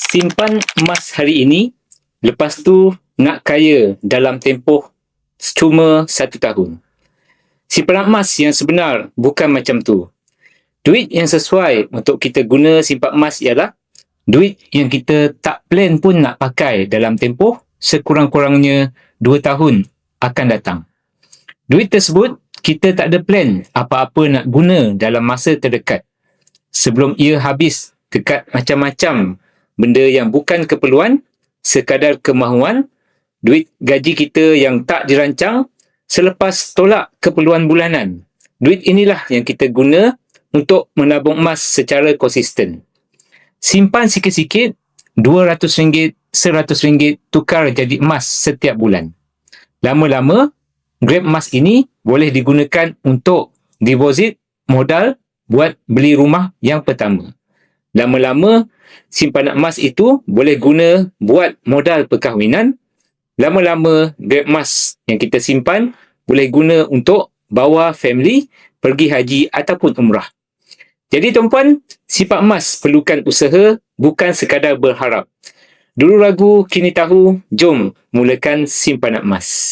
Simpan emas hari ini, lepas tu nak kaya dalam tempoh cuma 1 tahun. Simpanan emas yang sebenar bukan macam tu. Duit yang sesuai untuk kita guna simpan emas ialah duit yang kita tak plan pun nak pakai dalam tempoh sekurang-kurangnya 2 tahun akan datang. Duit tersebut kita tak ada plan apa-apa nak guna dalam masa terdekat. Sebelum ia habis dekat macam-macam benda yang bukan keperluan, sekadar kemahuan, duit gaji kita yang tak dirancang selepas tolak keperluan bulanan. Duit inilah yang kita guna untuk menabung emas secara konsisten. Simpan sikit-sikit, RM200, RM100 tukar jadi emas setiap bulan. Lama-lama, grab emas ini boleh digunakan untuk deposit modal buat beli rumah yang pertama. Lama-lama, simpanan emas itu boleh guna buat modal perkahwinan. Lama-lama, grab emas yang kita simpan boleh guna untuk bawa family pergi haji ataupun umrah. Jadi tuan-puan, simpan emas perlukan usaha, bukan sekadar berharap. Dulu ragu, kini tahu, jom mulakan simpanan emas.